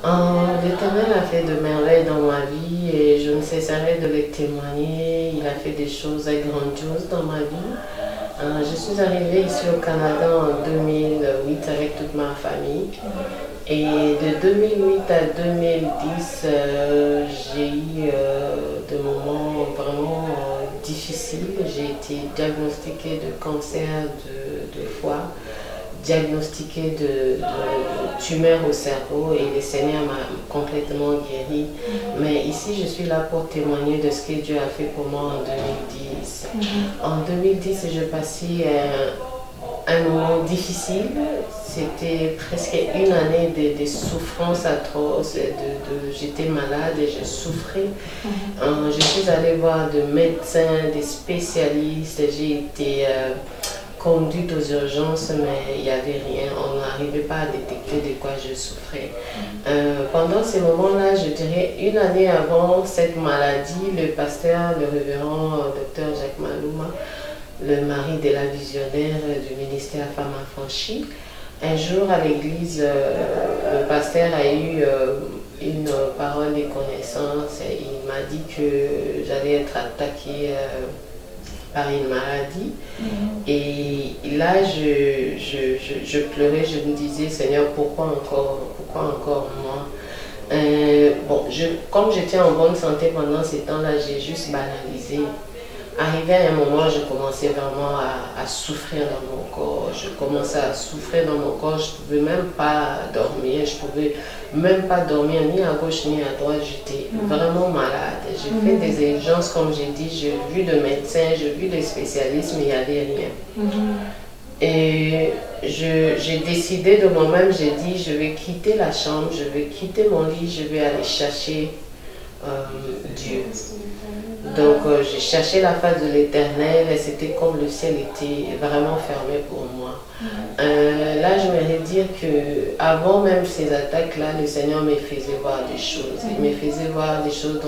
L'Éternel a fait de merveilles dans ma vie et je ne cesserai de les témoigner. Il a fait des choses grandioses dans ma vie. Je suis arrivée ici au Canada en 2008 avec toute ma famille. Et de 2008 à 2010, j'ai eu des moments vraiment difficiles. J'ai été diagnostiquée de cancer de foie, diagnostiquée de tumeur au cerveau et le Seigneur m'a complètement guéri. Mais ici, je suis là pour témoigner de ce que Dieu a fait pour moi en 2010. En 2010, je passais un moment difficile. C'était presque une année de souffrance atroce. J'étais malade et je souffrais. Je suis allée voir des médecins, des spécialistes. J'ai été conduite aux urgences, mais il n'y avait rien. On n'arrivait pas à détecter de quoi je souffrais. Pendant ces moments-là, je dirais une année avant cette maladie, le pasteur, le révérend docteur Jacques Malouma, le mari de la visionnaire du ministère Femmes Affranchies, un jour à l'église, le pasteur a eu une parole de connaissance. Il m'a dit que j'allais être attaquée par une maladie. Et là, je pleurais, je me disais, Seigneur, pourquoi encore moi? Comme j'étais en bonne santé pendant ces temps-là, j'ai juste banalisé. Arrivé à un moment, je commençais vraiment à souffrir dans mon corps. Je commençais à souffrir dans mon corps. Je ne pouvais même pas dormir. Je ne pouvais même pas dormir ni à gauche ni à droite. J'étais vraiment malade. J'ai fait des urgences, comme j'ai dit. J'ai vu des médecins, j'ai vu des spécialistes, mais il n'y avait rien. Et j'ai décidé de moi-même, j'ai dit, je vais quitter la chambre, je vais quitter mon lit, je vais aller chercher Dieu. Donc j'ai cherché la face de l'Éternel et c'était comme le ciel était vraiment fermé pour moi. Là, je voudrais dire que avant même ces attaques-là, le Seigneur me faisait voir des choses. Il me faisait voir des choses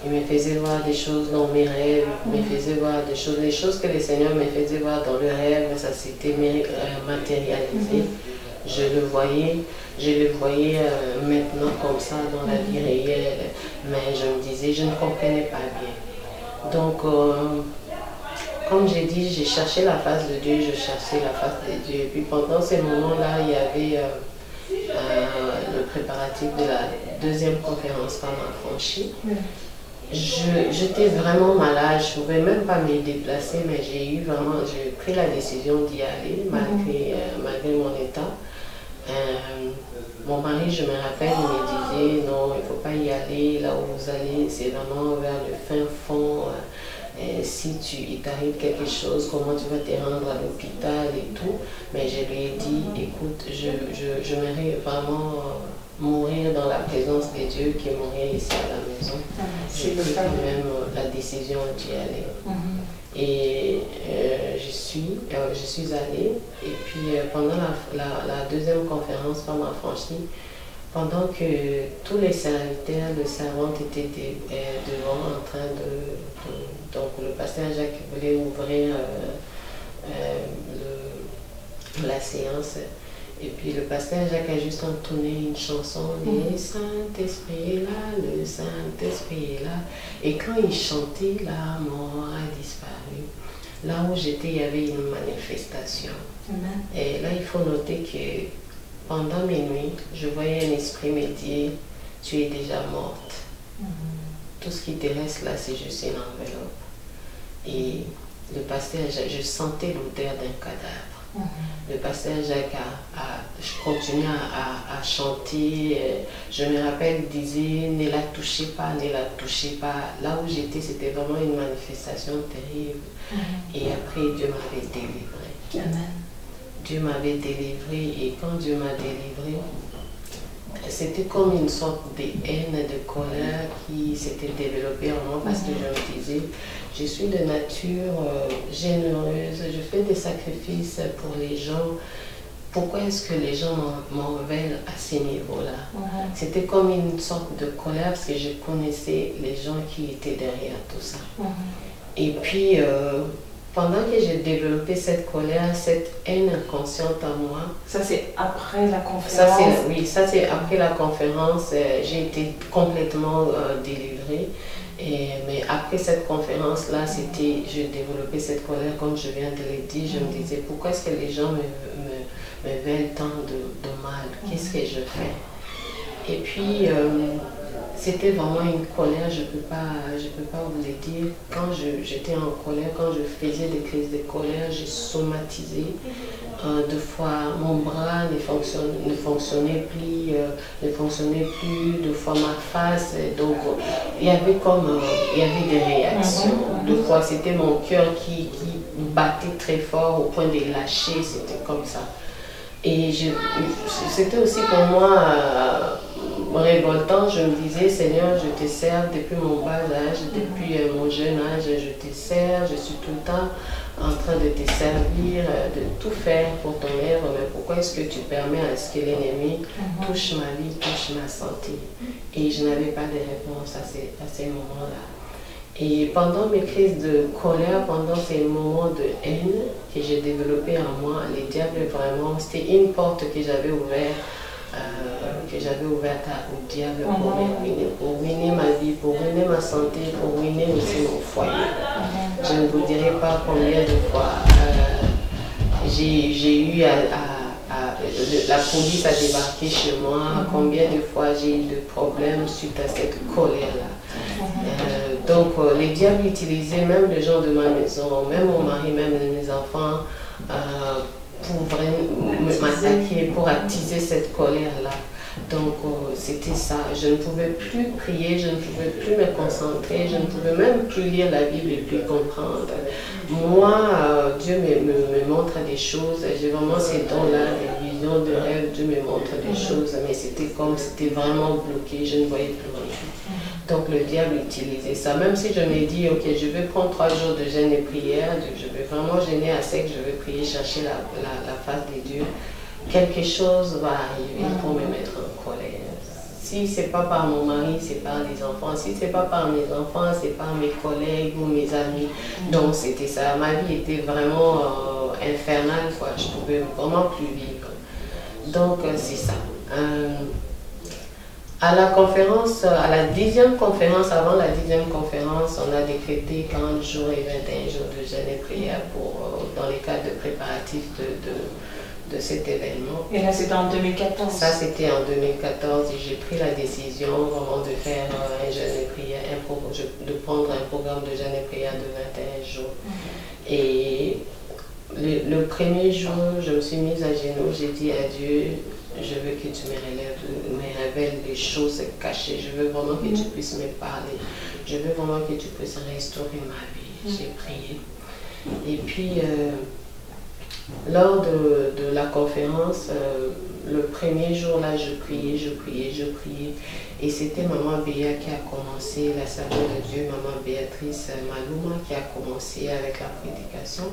il me faisait voir des choses dans mes rêves, il me faisait voir des choses, les choses que le Seigneur me faisait voir dans le rêve, ça s'était matérialisé. Je le voyais maintenant comme ça dans la vie réelle, mais je me disais, je ne comprenais pas bien. Donc, comme j'ai dit, j'ai cherché la face de Dieu, je cherchais la face de Dieu. Et puis pendant ces moments-là, il y avait le préparatif de la deuxième conférence Femmes Affranchies. J'étais vraiment malade, je ne pouvais même pas me déplacer, mais j'ai pris la décision d'y aller malgré mon état. Mon mari, je me rappelle, il me disait non, il ne faut pas y aller, là où vous allez, c'est vraiment vers le fin fond. Si il t'arrive quelque chose, comment tu vas te rendre à l'hôpital et tout. Mais je lui ai dit, écoute, j'aimerais vraiment mourir dans la présence de Dieu que mourir ici à la maison. J'ai pris quand même la décision d'y aller. Et je suis allée. Et puis pendant la deuxième conférence Femmes Affranchies, pendant que tous les serviteurs, les servantes étaient devant en train donc le pasteur Jacques voulait ouvrir la séance. Et puis le pasteur Jacques a juste entonné une chanson, le Saint-Esprit est là, le Saint-Esprit est là. Et quand il chantait, la mort a disparu. Là où j'étais, il y avait une manifestation. Et là, il faut noter que pendant mes nuits, je voyais un esprit me dire, tu es déjà morte. Tout ce qui te reste là, c'est juste une enveloppe. Et le pasteur Jacques, je sentais l'odeur d'un cadavre. Le pasteur Jacques je continuais à chanter. Je me rappelle, il disait, ne la touchez pas, ne la touchez pas. Là où j'étais, c'était vraiment une manifestation terrible. Et après, Dieu m'avait délivré. Amen. Dieu m'avait délivré et quand Dieu m'a délivré, c'était comme une sorte de haine, de colère qui s'était développée en moi parce que je me disais, je suis de nature généreuse, je fais des sacrifices pour les gens. Pourquoi est-ce que les gens m'en veulent à ce niveau-là? C'était comme une sorte de colère parce que je connaissais les gens qui étaient derrière tout ça. Et puis, pendant que j'ai développé cette colère, cette haine inconsciente en moi. Ça, c'est après la conférence? Oui, ça c'est après la conférence. J'ai été complètement délivrée. Mais après cette conférence-là, je développais cette colère, comme je viens de le dire. Je me disais, pourquoi est-ce que les gens me veulent tant de mal? Qu'est-ce que je fais? Et puis, c'était vraiment une colère, je peux pas vous le dire. Quand j'étais en colère, quand je faisais des crises de colère, j'ai somatisé. Deux fois, mon bras ne fonctionnait plus, deux fois ma face. Donc, il y avait des réactions. Deux fois, c'était mon cœur qui battait très fort au point de lâcher, c'était comme ça. Et c'était aussi pour moi révoltant. Je me disais, Seigneur, je te sers depuis mon bas âge, depuis mon jeune âge, je te sers, je suis tout le temps en train de te servir, de tout faire pour ton œuvre, mais pourquoi est-ce que tu permets à ce que l'ennemi touche ma vie, touche ma santé? Et je n'avais pas de réponse à ces moments-là. Et pendant mes crises de colère, pendant ces moments de haine que j'ai développés en moi, les diables vraiment, c'était une porte que j'avais ouverte au diable pour ruiner ma vie, pour ruiner ma santé, pour ruiner aussi mon foyer. Je ne vous dirai pas combien de fois j'ai eu la police a débarqué chez moi, combien de fois j'ai eu de problèmes suite à cette colère-là. Donc les diables utilisaient même les gens de ma maison, même mon mari, même mes enfants, pour vraiment m'attaquer, pour attiser cette colère-là. Donc c'était ça, je ne pouvais plus prier, je ne pouvais plus me concentrer, je ne pouvais même plus lire la Bible et plus comprendre. Moi, Dieu me montre des choses, j'ai vraiment ces dons-là, des visions de rêve, Dieu me montre des choses, mais c'était vraiment bloqué, je ne voyais plus rien. Donc le diable utilisait ça, même si je me dis, ok, je vais prendre 3 jours de jeûne et prière, je vais vraiment jeûner à sec, je vais prier, chercher la face de Dieu. Quelque chose va arriver pour me mettre en colère. Si ce n'est pas par mon mari, c'est par les enfants. Si ce n'est pas par mes enfants, c'est par mes collègues ou mes amis. Donc c'était ça. Ma vie était vraiment infernale, quoi. Je ne pouvais vraiment plus vivre. Donc c'est ça. À la conférence, à la 10e conférence, avant la 10e conférence, on a décrété 40 jours et 21 jours de jeûne et prière dans les cadres de préparatifs de cet événement. Et là, c'était en 2014? Ça, c'était en 2014 et j'ai pris la décision vraiment de faire un jeûne et prière, de prendre un programme de jeûne et prière de 21 jours. Et le premier jour, je me suis mise à genoux, j'ai dit à Dieu, je veux que tu me révèles les choses cachées, je veux vraiment que tu puisses me parler, je veux vraiment que tu puisses restaurer ma vie. J'ai prié. Et puis, lors de la conférence, le premier jour là, je priais. Et c'était Maman Béa qui a commencé, la servante de Dieu, Maman Béatrice Malouma, qui a commencé avec la prédication.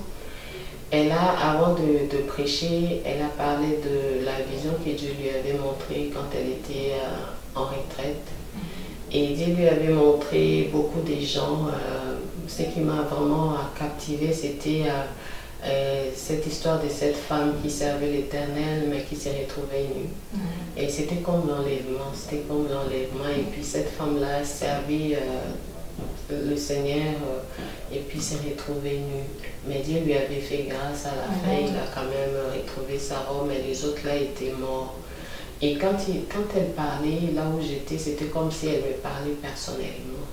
Elle a, avant de prêcher, elle a parlé de la vision que Dieu lui avait montrée quand elle était en retraite. Et Dieu lui avait montré beaucoup de gens. Ce qui m'a vraiment captivée, c'était cette histoire de cette femme qui servait l'Éternel, mais qui s'est retrouvée nue. Et c'était comme l'enlèvement, Et puis cette femme-là servait le Seigneur et puis s'est retrouvée nue. Mais Dieu lui avait fait grâce à la fin, il a quand même retrouvé sa robe, mais les autres là étaient morts. Et quand elle parlait, là où j'étais, c'était comme si elle me parlait personnellement.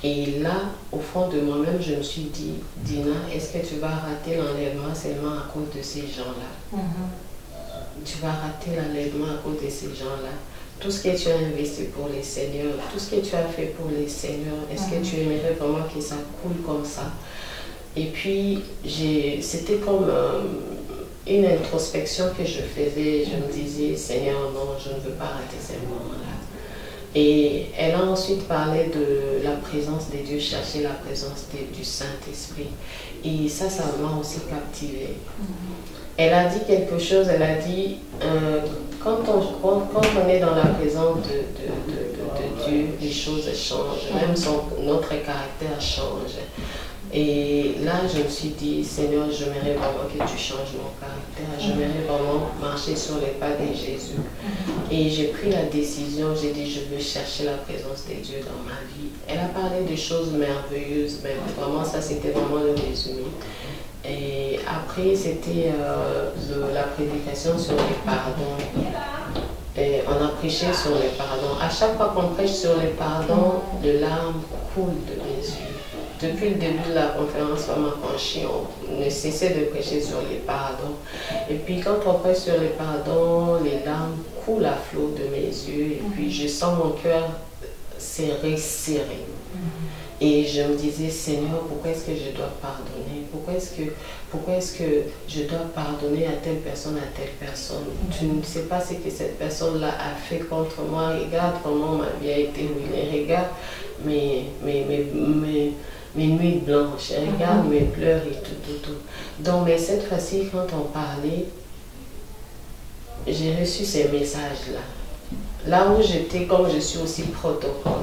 Et là, au fond de moi-même, je me suis dit, Dina, est-ce que tu vas rater l'enlèvement seulement à cause de ces gens-là? Tu vas rater l'enlèvement à cause de ces gens-là. Tout ce que tu as investi pour les seigneurs, tout ce que tu as fait pour les seigneurs, est-ce que tu aimerais vraiment que ça coule comme ça? Et puis, c'était comme une introspection que je faisais. Je me disais, Seigneur, non, je ne veux pas rater ces moments-là. Et elle a ensuite parlé de la présence de Dieu, chercher la présence du Saint-Esprit. Et ça m'a aussi captivée. Elle a dit quelque chose, elle a dit, quand on est dans la présence de Dieu, les choses changent, même notre caractère change. Et là, je me suis dit, Seigneur, j'aimerais vraiment que tu changes mon caractère. J'aimerais vraiment marcher sur les pas de Jésus. Et j'ai pris la décision, j'ai dit, je veux chercher la présence de Dieu dans ma vie. Elle a parlé de choses merveilleuses, mais vraiment, ça, c'était vraiment le résumé. Et après, c'était la prédication sur les pardons. Et on a prêché sur les pardons. À chaque fois qu'on prêche sur les pardons, les larmes coulent de mes yeux. Depuis le début de la conférence Femme Affranchie, on ne cessait de prêcher sur les pardons. Et puis quand on prêche sur les pardons, les larmes coulent à flot de mes yeux. Et puis je sens mon cœur serré. Et je me disais, Seigneur, pourquoi est-ce que je dois pardonner? Pourquoi est-ce que je dois pardonner à telle personne? Tu ne sais pas ce que cette personne-là a fait contre moi. Regarde comment ma vie a été ruinée. Regarde mes nuits blanches. Regarde mes pleurs et tout. Donc, mais cette fois-ci, quand on parlait, j'ai reçu ces messages-là. Là où j'étais, comme je suis aussi protocole,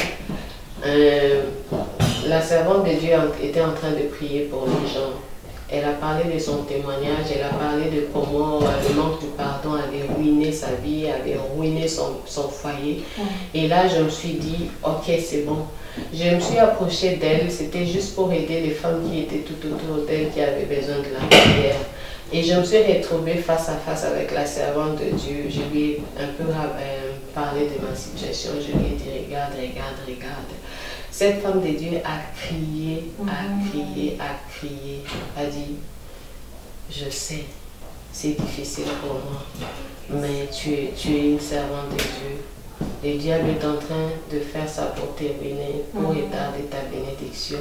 la servante de Dieu était en train de prier pour les gens. Elle a parlé de son témoignage, elle a parlé de comment le manque de pardon avait ruiné sa vie, avait ruiné son foyer. Et là, je me suis dit, ok, c'est bon. Je me suis approchée d'elle, c'était juste pour aider les femmes qui étaient tout autour d'elle, qui avaient besoin de la prière. Et je me suis retrouvée face à face avec la servante de Dieu. Je lui ai un peu parlé de ma situation. Je lui ai dit, regarde. Cette femme de Dieu a crié, a dit, je sais, c'est difficile pour moi, mais tu es une servante de Dieu. Le diable est en train de faire ça pour te ruiner, pour retarder ta bénédiction.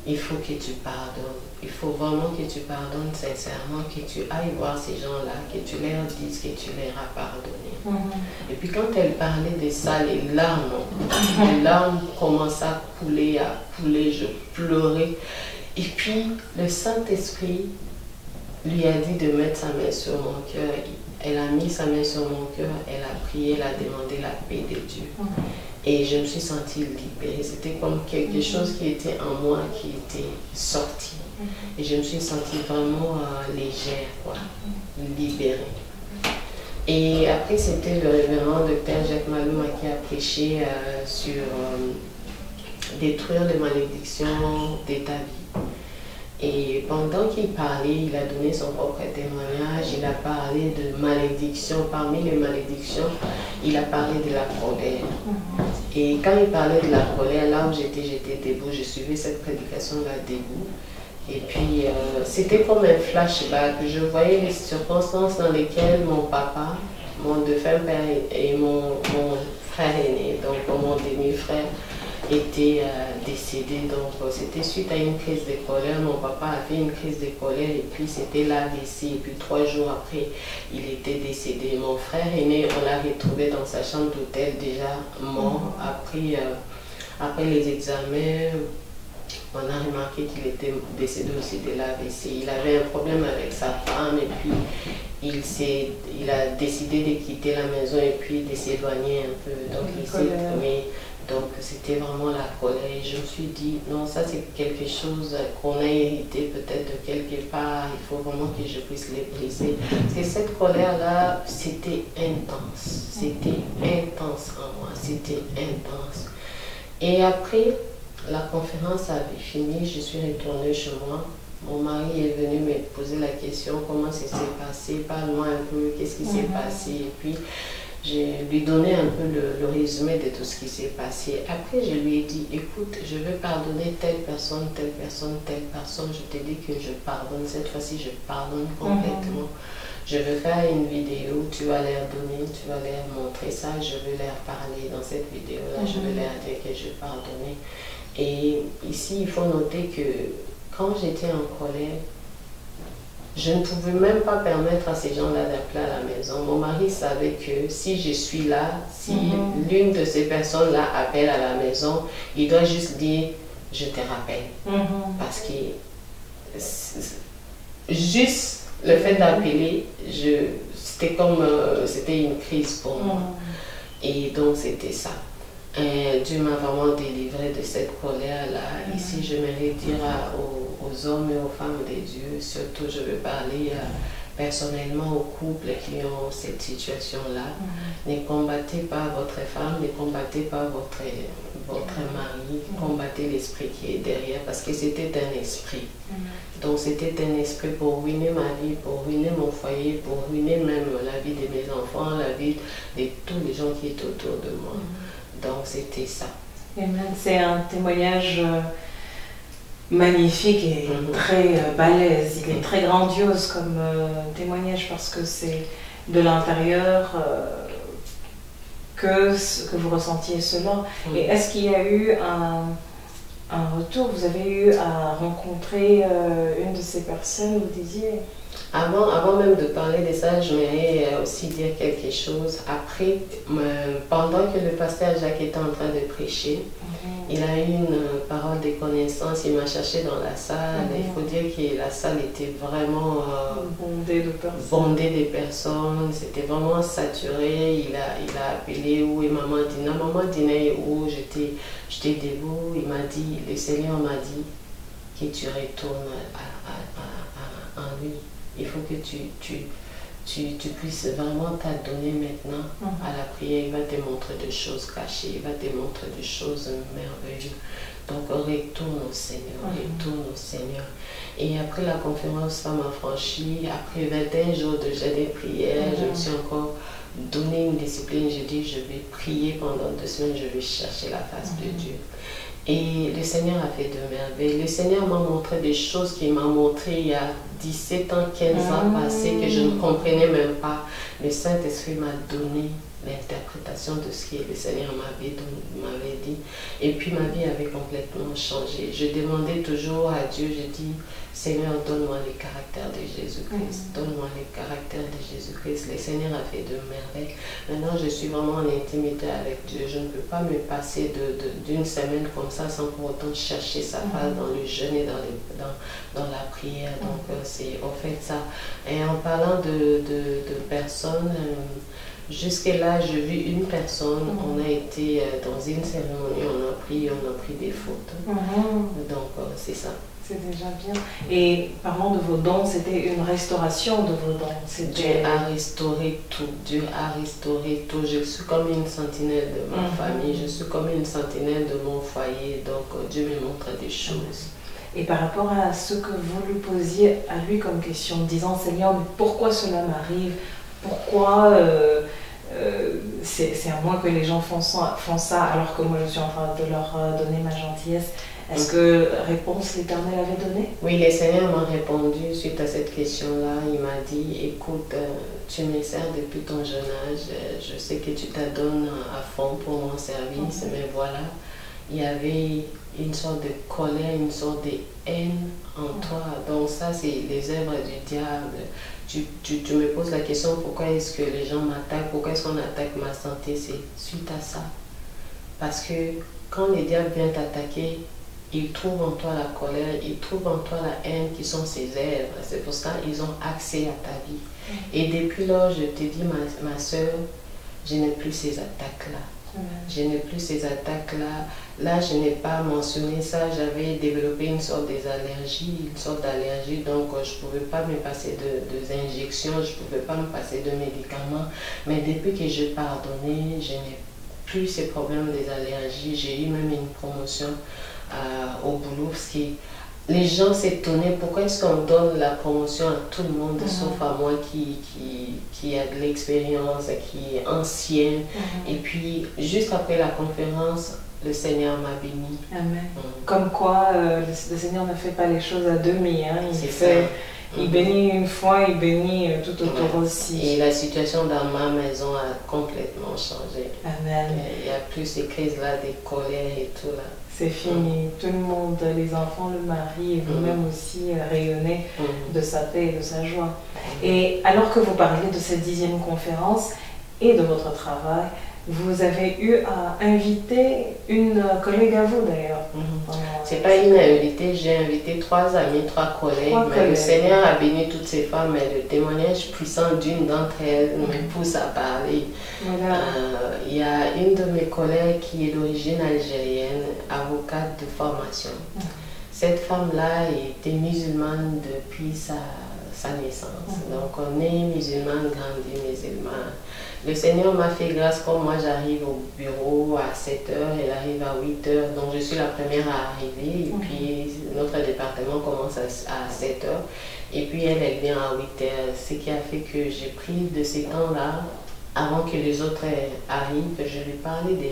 Il faut que tu pardonnes. Il faut vraiment que tu pardonnes sincèrement, que tu ailles voir ces gens-là, que tu leur dises que tu leur as pardonné. Et puis quand elle parlait de ça, les larmes commençaient à couler, je pleurais. Et puis le Saint-Esprit lui a dit de mettre sa main sur mon cœur. Elle a mis sa main sur mon cœur, elle a prié, elle a demandé la paix de Dieu. Et je me suis sentie libérée. C'était comme quelque chose qui était en moi, qui était sorti. Et je me suis sentie vraiment légère, quoi, libérée. Et après, c'était le révérend Dr Jacques Malouma qui a prêché sur détruire les malédictions de ta vie. Et pendant qu'il parlait, il a donné son propre témoignage, il a parlé de malédictions. Parmi les malédictions, il a parlé de la colère. Et quand il parlait de la colère, là où j'étais debout, je suivais cette prédication-là debout. Et puis, c'était comme un flashback. Je voyais les circonstances dans lesquelles mon papa, mon défunt père et mon frère aîné, donc mon demi-frère, était décédé. Donc c'était suite à une crise de colère. Mon papa a fait une crise de colère et puis c'était l'AVC. Et puis 3 jours après, il était décédé. Mon frère aîné, on l'a retrouvé dans sa chambre d'hôtel déjà mort. Après les examens, on a remarqué qu'il était décédé aussi de l'AVC. Il avait un problème avec sa femme et puis il a décidé de quitter la maison et puis de s'éloigner un peu. Donc il s'est fermé. Donc c'était vraiment la colère. Et je me suis dit, non, ça c'est quelque chose qu'on a hérité peut-être de quelque part. Il faut vraiment que je puisse les briser. Parce que cette colère-là, c'était intense. C'était intense en moi. C'était intense. Et après, la conférence avait fini. Je suis retournée chez moi. Mon mari est venu me poser la question, comment ça s'est passé? Parle-moi un peu, qu'est-ce qui s'est passé? Et puis, je lui donnais un peu le résumé de tout ce qui s'est passé. Après, je lui ai dit, écoute, je veux pardonner telle personne. Je t'ai dit que je pardonne. Cette fois-ci, je pardonne complètement. Je veux faire une vidéo, tu vas leur donner, tu vas leur montrer ça. Je veux leur parler dans cette vidéo-là. Je veux leur dire que je pardonnais. Et ici, il faut noter que quand j'étais en colère, je ne pouvais même pas permettre à ces gens-là d'appeler à la maison. Mon mari savait que si je suis là, si l'une de ces personnes-là appelle à la maison, il doit juste dire « je te rappelle ». Parce que juste le fait d'appeler, c'était comme c'était une crise pour moi. Et donc c'était ça. Et Dieu m'a vraiment délivré de cette colère-là. Ici, je j'aimerais dire aux hommes et aux femmes de Dieu, surtout je veux parler personnellement aux couples qui ont cette situation-là. Ne combattez pas votre femme, ne combattez pas votre mari, combattez l'esprit qui est derrière, parce que c'était un esprit. Donc c'était un esprit pour ruiner ma vie, pour ruiner mon foyer, pour ruiner même la vie de mes enfants, la vie de tous les gens qui étaient autour de moi. Donc c'était ça. Amen. C'est un témoignage magnifique et très balèze. Il est très grandiose comme témoignage parce que c'est de l'intérieur que vous ressentiez cela. Et est-ce qu'il y a eu un retour? Vous avez eu à rencontrer une de ces personnes, vous disiez? Avant même de parler de ça, je voudrais aussi dire quelque chose. Après, pendant que le pasteur Jacques était en train de prêcher, il a eu une parole de connaissance, il m'a cherché dans la salle. Il faut dire que la salle était vraiment bondée de personnes, c'était vraiment saturé. Il a appelé où et maman Dina. Maman Dina est où? J'étais debout. Il m'a dit, le Seigneur m'a dit que tu retournes en lui. Il faut que tu puisses vraiment t'adonner maintenant à la prière. Il va te montrer des choses cachées, il va te montrer des choses merveilleuses. Donc retourne au Seigneur, retourne au Seigneur. Et après la conférence Femme Affranchie, après 21 jours de jeûne et prière, je me suis encore donné une discipline. J'ai dit, je vais prier pendant 2 semaines, je vais chercher la face de Dieu. Et le Seigneur a fait de merveilles. Le Seigneur m'a montré des choses qu'il m'a montré il y a 17 ans, 15 ans passés que je ne comprenais même pas. Le Saint-Esprit m'a donné l'interprétation de ce que le Seigneur m'avait dit. Et puis ma vie avait complètement changé. Je demandais toujours à Dieu, je dis, Seigneur, donne-moi le caractère de Jésus-Christ. Donne-moi le caractère de Jésus-Christ. Le Seigneur a fait de merveilles. Maintenant, je suis vraiment en intimité avec Dieu. Je ne peux pas me passer d'une semaine comme ça sans pour autant chercher sa face dans le jeûne et dans la prière. Donc, c'est en fait ça. Et en parlant de personnes, jusque-là, j'ai vu une personne, on a été dans une cérémonie, on a pris des photos. Donc, c'est ça. C'est déjà bien. Et parlant de vos dons, c'était une restauration de vos dons. Dieu a restauré tout. Dieu a restauré tout. Je suis comme une sentinelle de ma famille. Je suis comme une sentinelle de mon foyer. Donc, Dieu me montre des choses. Et par rapport à ce que vous lui posiez à lui comme question, disant, Seigneur, mais pourquoi cela m'arrive? Pourquoi c'est à moi que les gens font ça alors que moi je suis en train de leur donner ma gentillesse? Est-ce que réponse l'Éternel avait donnée? Oui, le Seigneur m'a répondu suite à cette question-là. Il m'a dit, écoute, tu me sers depuis ton jeune âge, je sais que tu t'adonnes à fond pour mon service, mais voilà, il y avait une sorte de colère, une sorte de haine en toi. Donc ça, c'est les œuvres du diable. Tu me poses la question, pourquoi est-ce que les gens m'attaquent, pourquoi est-ce qu'on attaque ma santé? C'est suite à ça. Parce que quand le diable vient t'attaquer, il trouve en toi la colère, il trouve en toi la haine qui sont ses œuvres. C'est pour ça qu'ils ont accès à ta vie. Et depuis lors, je te dis, ma soeur, je n'ai plus ces attaques-là. Je n'ai plus ces attaques-là. Là, je n'ai pas mentionné ça. J'avais développé une sorte d'allergie, donc je ne pouvais pas me passer d'injections, je ne pouvais pas me passer de médicaments. Mais depuis que j'ai pardonné, je n'ai plus ces problèmes des allergies. J'ai eu même une promotion au boulot, parce que les gens s'étonnaient pourquoi est-ce qu'on donne la promotion à tout le monde, sauf à moi qui a de l'expérience, qui est ancien. Et puis, juste après la conférence, le Seigneur m'a béni. Amen. Comme quoi, le Seigneur ne fait pas les choses à demi. Hein. Il bénit une fois, il bénit tout autour aussi. Et la situation dans ma maison a complètement changé. Amen. Il n'y a plus ces crises-là, des colères et tout là. C'est fini. Tout le monde, les enfants, le mari et vous-même aussi rayonnez de sa paix et de sa joie. Et alors que vous parlez de cette 10e conférence et de votre travail, vous avez eu à inviter une collègue à vous d'ailleurs. C'est pas une invitée, j'ai invité 3 amis, 3 collègues, mais le Seigneur a béni toutes ces femmes, mais le témoignage puissant d'une d'entre elles me pousse à parler. Voilà. Il y a une de mes collègues qui est d'origine algérienne, avocate de formation. Cette femme-là était musulmane depuis sa naissance. Donc on est musulmane, grandi musulman. Le Seigneur m'a fait grâce comme moi j'arrive au bureau à 7 h, elle arrive à 8 h, donc je suis la première à arriver et puis notre département commence à 7 h et puis elle vient à 8 h, ce qui a fait que j'ai pris de ces temps-là avant que les autres arrivent, je lui parlais de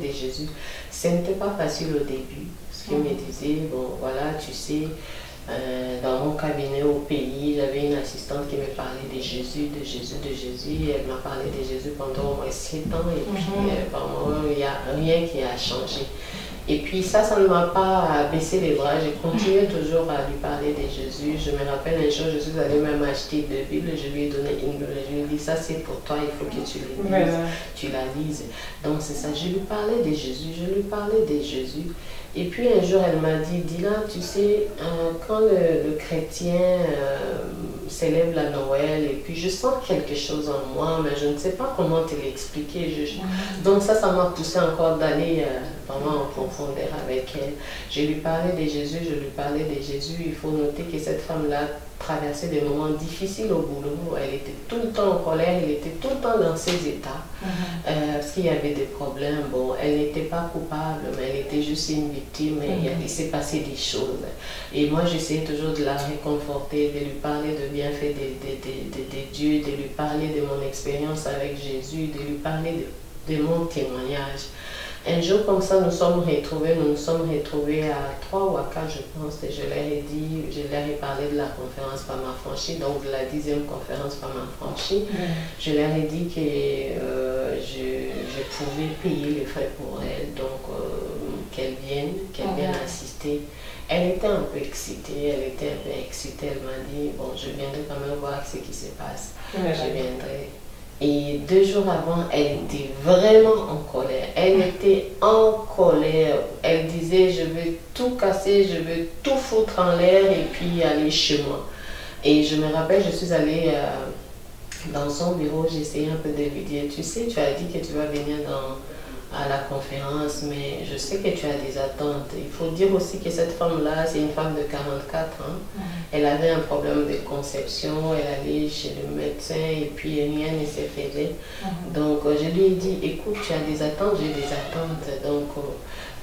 Jésus, Ce n'était pas facile au début, parce qu'il me disait, bon voilà, tu sais, dans mon cabinet au pays, j'avais une assistante qui me parlait de Jésus, elle m'a parlé de Jésus pendant au moins 7 ans, et puis vraiment, il n'y a rien qui a changé. Et puis ça ne m'a pas baissé les bras, j'ai continué toujours à lui parler de Jésus. Je me rappelle un jour, je suis allée même acheter 2 Bibles, je lui ai donné une Bible, je lui ai dit, ça c'est pour toi, il faut que tu les lises, tu la lises. Donc c'est ça, je lui parlais de Jésus, Et puis un jour, elle m'a dit, Dina, tu sais, quand le chrétien célèbre la Noël, et puis je sens quelque chose en moi, mais je ne sais pas comment te l'expliquer. Donc ça m'a poussé encore d'aller vraiment en profondeur avec elle. Je lui parlais de Jésus, Il faut noter que cette femme-là traversait des moments difficiles au boulot. Elle était tout le temps en colère, elle était tout le temps dans ses états, parce qu'il y avait des problèmes. Bon, elle n'était pas coupable, mais elle était juste une victime, et il s'est passé des choses. Et moi, j'essayais toujours de la réconforter, de lui parler de bienfaits de Dieu, de lui parler de mon expérience avec Jésus, de lui parler de mon témoignage. Un jour comme ça, nous nous sommes retrouvés à 3 ou à 4, je pense, et je leur ai parlé de la conférence Femmes Affranchies, donc de la 10e conférence Femmes Affranchies. Je leur ai dit que je pouvais payer les frais pour elle, donc qu'elle vienne assister. Elle était un peu excitée, elle m'a dit, bon, je viendrai quand même voir ce qui se passe, je viendrai. Et 2 jours avant, elle était vraiment en colère. Elle disait, je veux tout casser, je veux tout foutre en l'air et puis aller chez moi. Et je me rappelle, je suis allée dans son bureau, j'ai essayé un peu de lui dire, tu sais, tu as dit que tu vas venir à la conférence, mais je sais que tu as des attentes. Il faut dire aussi que cette femme-là, c'est une femme de 44 ans. Elle avait un problème de conception, elle allait chez le médecin et puis rien ne se faisait. Donc je lui ai dit, écoute, tu as des attentes, j'ai des attentes, donc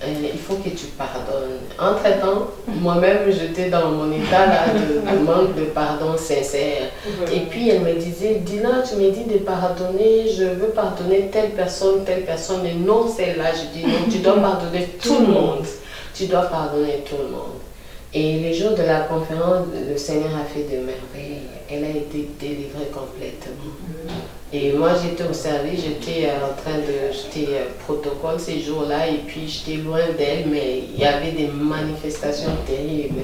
il faut que tu pardonnes. Entre-temps, moi-même, j'étais dans mon état là, de manque de pardon sincère. Et puis elle me disait, Dina, tu me dis de pardonner, je veux pardonner telle personne, mais non celle-là. Je dis, non, tu dois pardonner tout le monde. Tu dois pardonner tout le monde. Et les jours de la conférence, le Seigneur a fait de merveilles. Elle a été délivrée complètement. Et moi, j'étais au service, j'étais en train de jeter protocole ces jours-là, et puis j'étais loin d'elle, mais il y avait des manifestations terribles.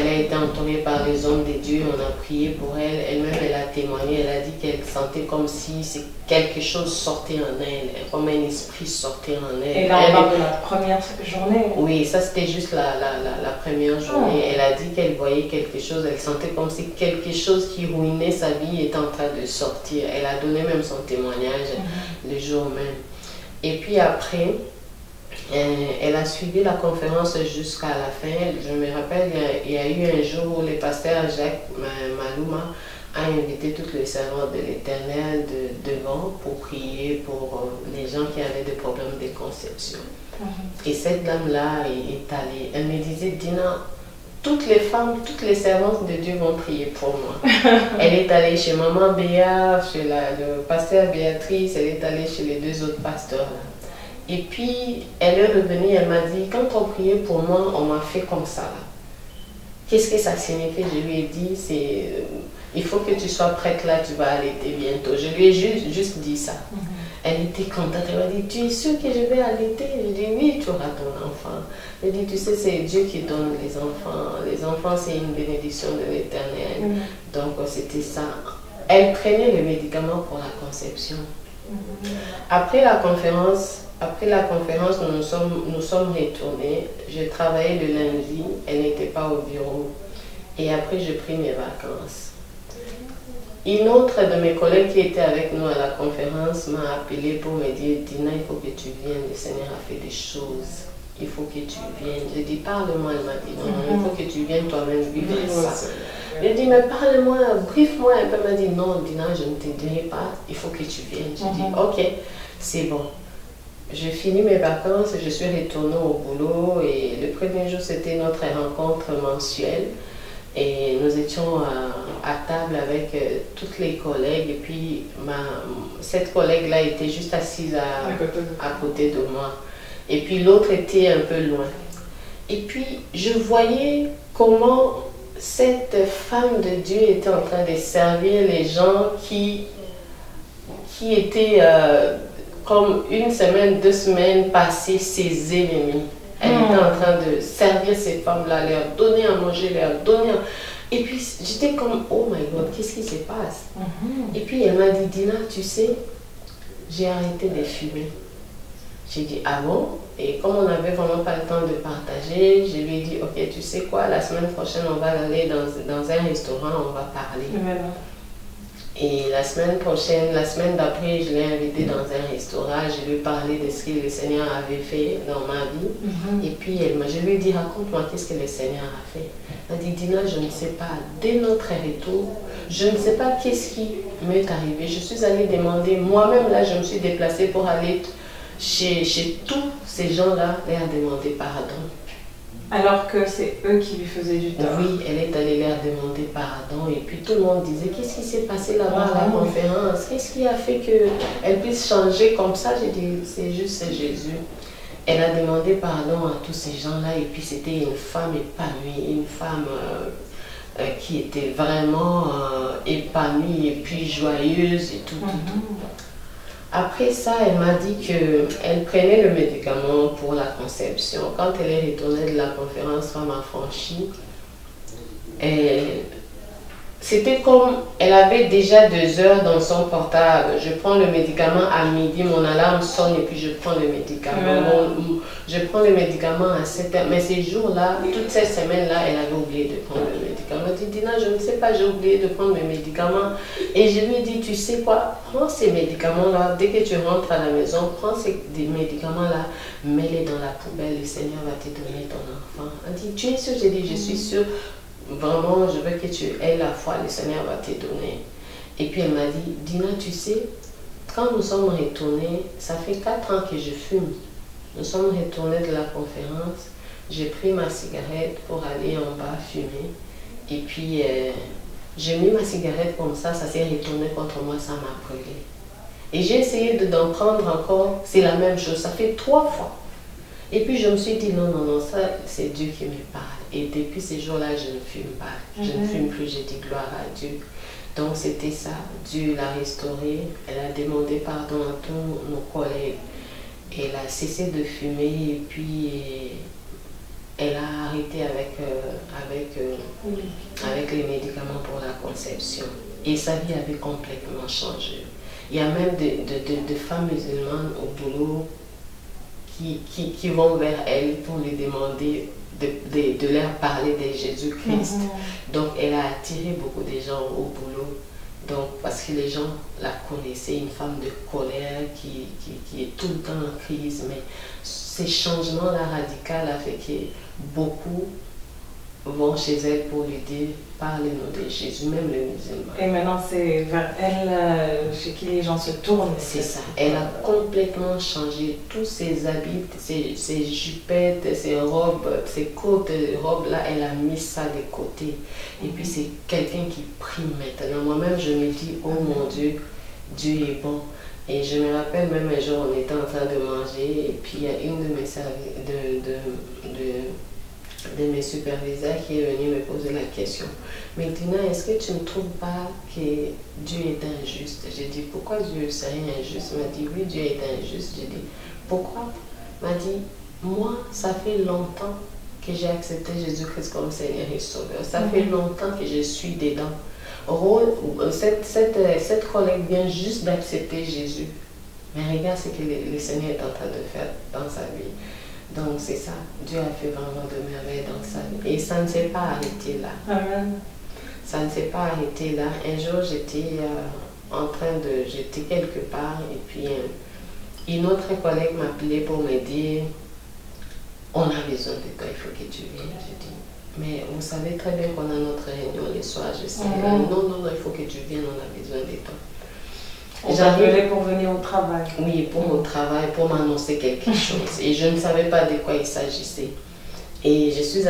Elle a été entourée par les hommes de Dieu, on a prié pour elle. Elle-même, elle a témoigné, elle a dit qu'elle sentait comme si quelque chose sortait en elle, comme un esprit sortait en elle. Et là, on parle de la première journée. Oui, ça c'était juste la première journée. Elle a dit qu'elle voyait quelque chose, elle sentait comme si quelque chose qui ruinait sa vie était en train de sortir. Elle a donné même son témoignage le jour même. Et puis après, elle a suivi la conférence jusqu'à la fin. Je me rappelle, il y a eu un jour où le pasteur Jacques Malouma a invité toutes les servantes de l'Éternel devant pour prier pour les gens qui avaient des problèmes de conception. Et cette dame-là est allée. Elle me disait, Dina, toutes les femmes, toutes les servantes de Dieu vont prier pour moi. Elle est allée chez Maman Béa, chez le pasteur Béatrice, elle est allée chez les 2 autres pasteurs. Et puis, elle est revenue, elle m'a dit, quand on priait pour moi, on m'a fait comme ça. Qu'est-ce que ça signifie? Je lui ai dit, il faut que tu sois prête là, tu vas allaiter bientôt. Je lui ai juste dit ça. Elle était contente, elle m'a dit, tu es sûre que je vais allaiter? Je dis, oui, tu auras ton enfant. Elle dit, tu sais, c'est Dieu qui donne les enfants. Les enfants, c'est une bénédiction de l'Éternel. Donc, c'était ça. Elle prenait les médicaments pour la conception. Après la conférence, nous sommes retournés. J'ai travaillé le lundi, elle n'était pas au bureau. Et après, j'ai pris mes vacances. Une autre de mes collègues qui était avec nous à la conférence m'a appelé pour me dire, Dina, il faut que tu viennes, le Seigneur a fait des choses. Il faut que tu viennes. J'ai dit, parle-moi. Elle m'a dit, non, il faut que tu viennes toi-même vivre ça. J'ai dit, mais parle-moi, brief-moi un peu. Elle m'a dit, non, Dina, je ne te dirai pas, il faut que tu viennes. J'ai dit, ok, c'est bon. J'ai fini mes vacances, je suis retournée au boulot et le premier jour, c'était notre rencontre mensuelle. Et nous étions à table avec toutes les collègues. Et puis, cette collègue-là était juste assise à côté de moi. Et puis, l'autre était un peu loin. Et puis, je voyais comment cette femme de Dieu était en train de servir les gens qui étaient comme une semaine, 2 semaines passées ses ennemis. Elle était en train de servir ces femmes-là, leur donner à manger, leur donner à... Et puis j'étais comme, oh my God, qu'est-ce qui se passe? Et puis elle m'a dit, Dina, tu sais, j'ai arrêté de fumer. J'ai dit, ah bon? Et comme on n'avait vraiment pas le temps de partager, je lui ai dit, ok, tu sais quoi, la semaine prochaine, on va aller dans un restaurant, on va parler. Et la semaine prochaine, la semaine d'après, je l'ai invité dans un restaurant, je lui ai parlé de ce que le Seigneur avait fait dans ma vie. Et puis je lui ai dit, raconte-moi qu'est-ce que le Seigneur a fait. Elle m'a dit, Dina, je ne sais pas, dès notre retour, je ne sais pas qu'est-ce qui m'est arrivé. Je suis allée demander, moi-même là, je me suis déplacée pour aller chez tous ces gens-là, leur demander pardon. Alors que c'est eux qui lui faisaient du tort. Oui, elle est allée leur demander pardon et puis tout le monde disait, qu'est-ce qui s'est passé là-bas à la conférence? Qu'est-ce qui a fait qu'elle puisse changer comme ça? J'ai dit, c'est juste Jésus. Elle a demandé pardon à tous ces gens-là et puis c'était une femme épanouie, une femme qui était vraiment épanouie et puis joyeuse et tout. Après ça, elle m'a dit qu'elle prenait le médicament pour la conception. Quand elle est retournée de la conférence Femme Affranchie, c'était comme elle avait déjà 2 heures dans son portable. Je prends le médicament à midi, mon alarme sonne et puis je prends le médicament. Je prends le médicament à 7 heures. Mais ces jours-là, toutes ces semaines-là, elle avait oublié de prendre le médicament. Elle m'a dit, Dina, je ne sais pas, j'ai oublié de prendre mes médicaments. Et je lui ai dit, tu sais quoi, prends ces médicaments-là. Dès que tu rentres à la maison, prends ces médicaments-là, mets-les dans la poubelle. Le Seigneur va te donner ton enfant. Elle dit, tu es sûre? J'ai dit, je suis sûre. Vraiment, je veux que tu aies la foi, le Seigneur va te donner. Et puis elle m'a dit, Dina, tu sais, quand nous sommes retournés, ça fait 4 ans que je fume. Nous sommes retournés de la conférence, j'ai pris ma cigarette pour aller en bas fumer. Et puis, j'ai mis ma cigarette comme ça s'est retourné contre moi, ça m'a brûlé. Et j'ai essayé d'en prendre encore, c'est la même chose, ça fait 3 fois. Et puis je me suis dit, non, ça c'est Dieu qui me parle. Et depuis ces jours-là, je ne fume pas. Je ne fume plus, j'ai dit gloire à Dieu. Donc c'était ça, Dieu l'a restaurée. Elle a demandé pardon à tous nos collègues. Elle a cessé de fumer et puis elle a arrêté avec les médicaments pour la conception. Et sa vie avait complètement changé. Il y a même de femmes musulmanes au boulot qui vont vers elle pour lui demander de leur parler de Jésus-Christ. Donc elle a attiré beaucoup de gens au boulot. Donc parce que les gens la connaissaient, une femme de colère qui est tout le temps en crise. Mais ces changements-là radicaux a fait que beaucoup vont chez elle pour lui dire, parlez-nous de Jésus, même les musulmans. Et maintenant c'est vers elle chez qui les gens se tournent. C'est ça, elle a complètement changé tous ses habits, ses jupettes, ses robes, ses courtes robes là, elle a mis ça de côté. Et puis c'est quelqu'un qui prie maintenant. Moi-même je me dis, oh mon Dieu, Dieu est bon. Et je me rappelle même un jour, on était en train de manger et puis il y a une de mes de mes superviseurs qui est venu me poser la question. Mais Dina, est-ce que tu ne trouves pas que Dieu est injuste? J'ai dit, pourquoi Dieu serait injuste? Il m'a dit, oui, Dieu est injuste. J'ai dit, pourquoi? Il m'a dit, moi, ça fait longtemps que j'ai accepté Jésus-Christ comme Seigneur et Sauveur. Ça fait longtemps que je suis dedans. Cette collègue vient juste d'accepter Jésus. Mais regarde ce que le Seigneur est en train de faire dans sa vie. Donc c'est ça, Dieu a fait vraiment de merveilles dans sa vie. Et ça ne s'est pas arrêté là. Amen. Ça ne s'est pas arrêté là. Un jour, j'étais quelque part et puis une autre collègue m'appelait pour me dire, on a besoin de toi, il faut que tu viennes. Je dis, mais vous savez très bien qu'on a notre réunion le soir, je sais. Non, il faut que tu viennes, on a besoin de toi. On t'appelait pour venir au travail. Oui, pour mon travail, pour m'annoncer quelque chose. Et je ne savais pas de quoi il s'agissait. Et je suis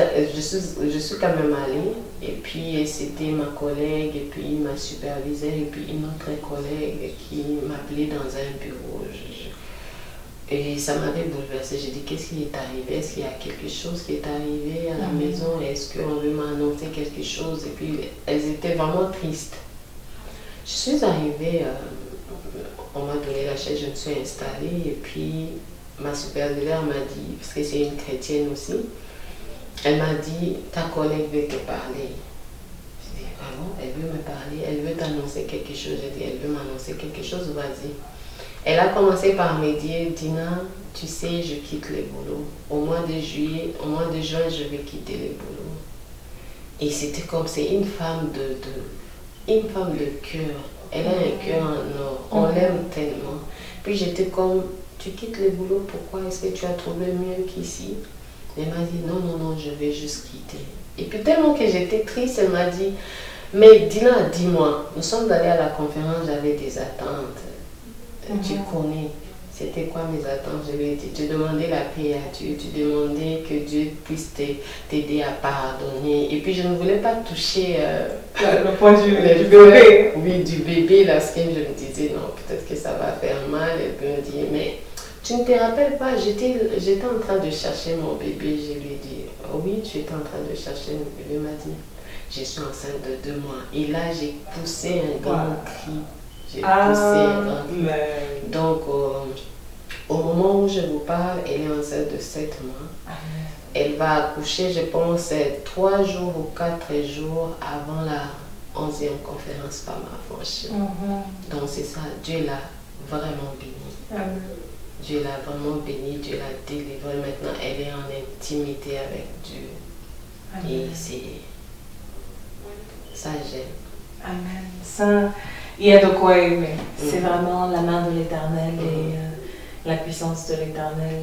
quand même allée. Et puis c'était ma collègue, et puis ma superviseure, et puis une autre collègue qui m'appelait dans un bureau. Et ça m'avait bouleversée. J'ai dit, qu'est-ce qui est arrivé? Est-ce qu'il y a quelque chose qui est arrivé à la maison? Est-ce qu'on veut m'annoncer quelque chose? Et puis elles étaient vraiment tristes. Je suis arrivée... on m'a donné la chaise, je me suis installée et puis ma superviseure m'a dit, parce que c'est une chrétienne aussi, elle m'a dit, ta collègue veut te parler. Je dis, ah bon, elle veut me parler, elle veut t'annoncer quelque chose. J'ai dit, elle veut m'annoncer quelque chose, vas-y. Elle a commencé par me dire, Dina, tu sais, je quitte le boulot. Au mois de juin, je vais quitter le boulot. Et c'était comme, c'est une femme de cœur. Elle a un cœur en or, on l'aime tellement. Puis j'étais comme, tu quittes le boulot, pourquoi est-ce que tu as trouvé mieux qu'ici? Elle m'a dit, non, je vais juste quitter. Et puis tellement que j'étais triste, elle m'a dit, mais Dina, dis-moi, nous sommes allés à la conférence, j'avais des attentes. Tu connais, c'était quoi mes attentes? Je lui ai dit, tu demandais la paix à Dieu, tu demandais que Dieu puisse t'aider à pardonner. Et puis je ne voulais pas toucher le point du bébé. Oui, du bébé, là, ce que je me disais, non, peut-être que ça va faire mal. Elle peut me dire, mais tu ne te rappelles pas, j'étais en train de chercher mon bébé. Je lui ai dit, oh oui, tu étais en train de chercher mon bébé. Elle m'a dit, je suis enceinte de 2 mois. Et là, j'ai poussé un grand cri. J'ai poussé un grand cri. Donc, au moment où je vous parle, elle est enceinte de 7 mois. Elle va accoucher, je pense, 3 jours ou 4 jours avant la 11e conférence Femme Affranchie. Donc c'est ça, Dieu l'a vraiment bénie. Dieu l'a vraiment bénie, Dieu l'a délivrée. Maintenant, elle est en intimité avec Dieu. Et c'est... ça, j'aime. Amen. Ça, il y a de quoi aimer. C'est vraiment la main de l'Éternel et la puissance de l'Éternel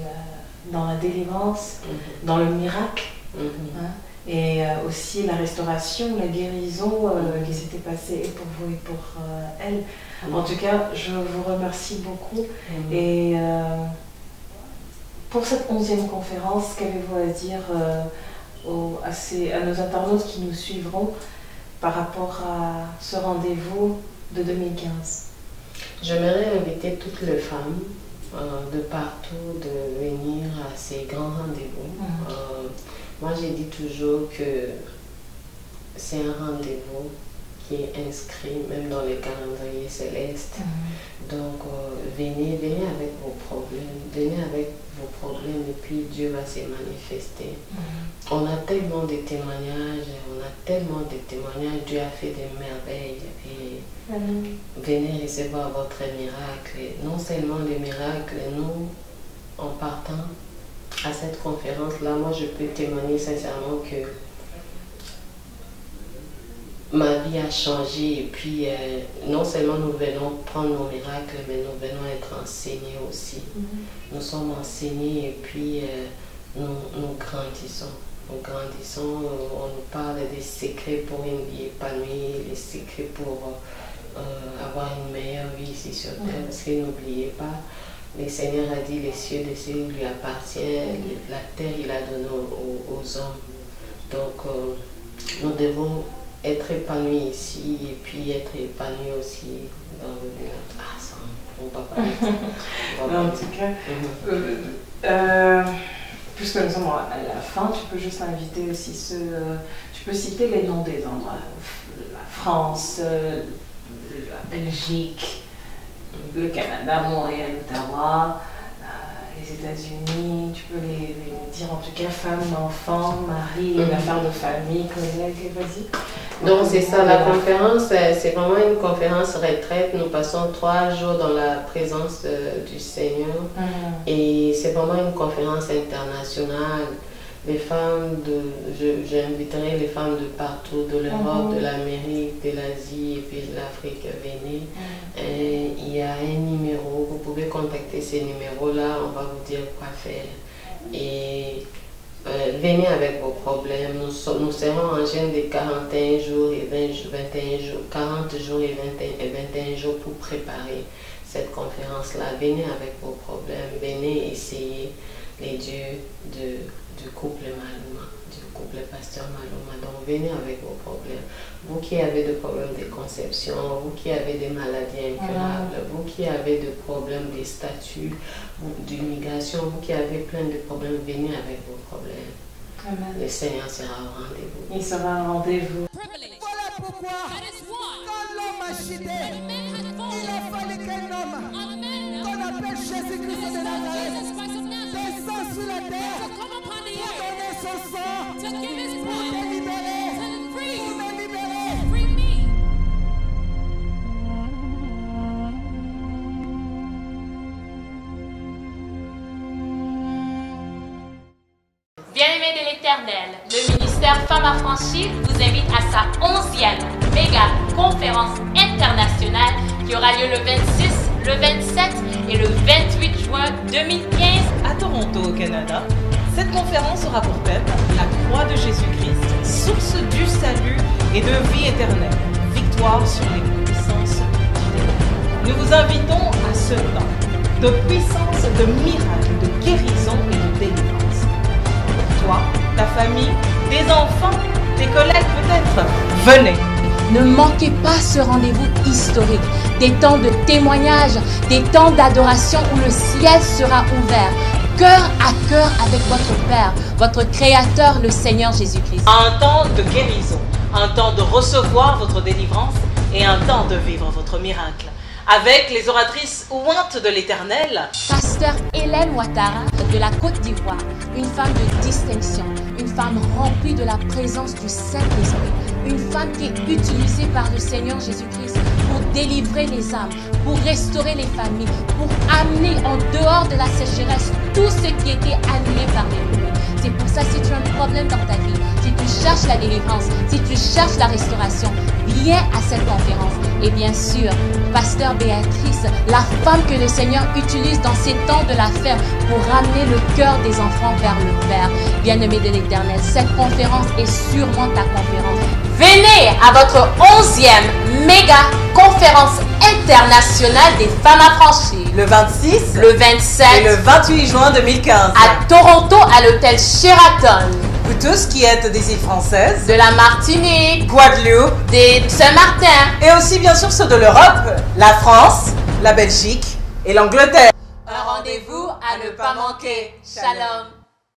dans la délivrance, dans le miracle. Hein, et aussi la restauration, la guérison qui s'était passée pour vous et pour elle. En tout cas, je vous remercie beaucoup. Et pour cette 11e conférence, qu'avez-vous à dire à nos internautes qui nous suivront par rapport à ce rendez-vous de 2015? J'aimerais inviter toutes les femmes de partout de venir à ces grands rendez-vous. Moi, j'ai dit toujours que c'est un rendez-vous qui est inscrit même dans les calendriers célestes. Donc, venez avec vos problèmes, et puis Dieu va se manifester. On a tellement de témoignages, Dieu a fait des merveilles. Et venez recevoir votre miracle. Et non seulement les miracles, nous, en partant à cette conférence-là, moi je peux témoigner sincèrement que ma vie a changé. Et puis, non seulement nous venons prendre nos miracles, mais nous venons être enseignés aussi. Nous sommes enseignés et puis nous grandissons. On nous parle des secrets pour une vie épanouie, les secrets pour avoir une meilleure vie ici sur terre. Parce que n'oubliez pas, le Seigneur a dit les cieux lui appartiennent, la terre il a donné aux hommes. Donc nous devons être épanouis ici et puis être épanouis aussi dans le delà. Ah, ça, on va pas. En tout cas, puisque nous sommes à la fin, tu peux juste inviter aussi tu peux citer les noms des endroits. La France, la Belgique, le Canada, Montréal, Ottawa, les États-Unis. Tu peux les dire en tout cas, femmes, enfants, mari, affaires de famille, collègues, vas-y. Donc c'est ça, la conférence, c'est vraiment une conférence retraite. Nous passons 3 jours dans la présence du Seigneur. Et c'est vraiment une conférence internationale. Les femmes j'inviterai les femmes de partout, de l'Europe, de l'Amérique, de l'Asie et puis de l'Afrique, venez. Il y a un numéro, vous pouvez contacter ces numéros-là, on va vous dire quoi faire. Et venez avec vos problèmes. Nous serons en jeûne de 41 jours et 21 jours, 40 jours et 21 jours pour préparer cette conférence-là. Venez avec vos problèmes, venez essayer les dieux du couple Maluma, du couple Pasteur Maluma. Donc venez avec vos problèmes. Vous qui avez des problèmes de conception, vous qui avez des maladies incurables, vous qui avez des problèmes de statut, d'immigration, vous qui avez plein de problèmes, venez avec vos problèmes. Amen. Le Seigneur sera au rendez-vous. Il sera au rendez-vous. Voilà pourquoi, quand l'homme a chuté, il a fallu qu'un homme qu'on appelle Jésus-Christ de Nazareth descend sur la terre pour donner son sang, pour te libérer, pour me libérer. Bien-aimés de l'Éternel, le ministère Femmes Affranchies vous invite à sa 11e méga conférence internationale qui aura lieu le 26, le 27 et le 28 juin 2015 à Toronto, au Canada. Cette conférence aura pour thème la croix de Jésus-Christ, source du salut et de vie éternelle, victoire sur les puissances du démon. Nous vous invitons à ce temps de puissance, de miracles, de guérison et de délivrance. Toi, ta famille, des enfants, tes collègues peut-être, venez. Ne manquez pas ce rendez-vous historique, des temps de témoignage, des temps d'adoration où le ciel sera ouvert, cœur à cœur avec votre Père, votre Créateur, le Seigneur Jésus-Christ. Un temps de guérison, un temps de recevoir votre délivrance et un temps de vivre votre miracle. Avec les oratrices ointes de l'Éternel, Pasteur Hélène Ouattara de la Côte d'Ivoire, une femme de distinction, une femme remplie de la présence du Saint-Esprit, une femme qui est utilisée par le Seigneur Jésus-Christ pour délivrer les âmes, pour restaurer les familles, pour amener en dehors de la sécheresse tout ce qui était animé par l'ennemi. C'est pour ça, si tu as un problème dans ta vie, si tu cherches la délivrance, si tu cherches la restauration, viens à cette conférence. Et bien sûr, Pasteur Béatrice, la femme que le Seigneur utilise dans ces temps de la ferme pour ramener le cœur des enfants vers le Père. Bien-aimé de l'Éternel, cette conférence est sûrement ta conférence. Venez à votre 11e méga conférence internationale des femmes affranchies. le 26, Le 27 et le 28 juin 2015. à Toronto à l'hôtel Sheraton. Vous tous qui êtes des îles françaises, De la Martinique, Guadeloupe, des Saint-Martin. et aussi bien sûr ceux de l'Europe, la France, la Belgique et l'Angleterre. Un rendez-vous à ne pas manquer. Shalom.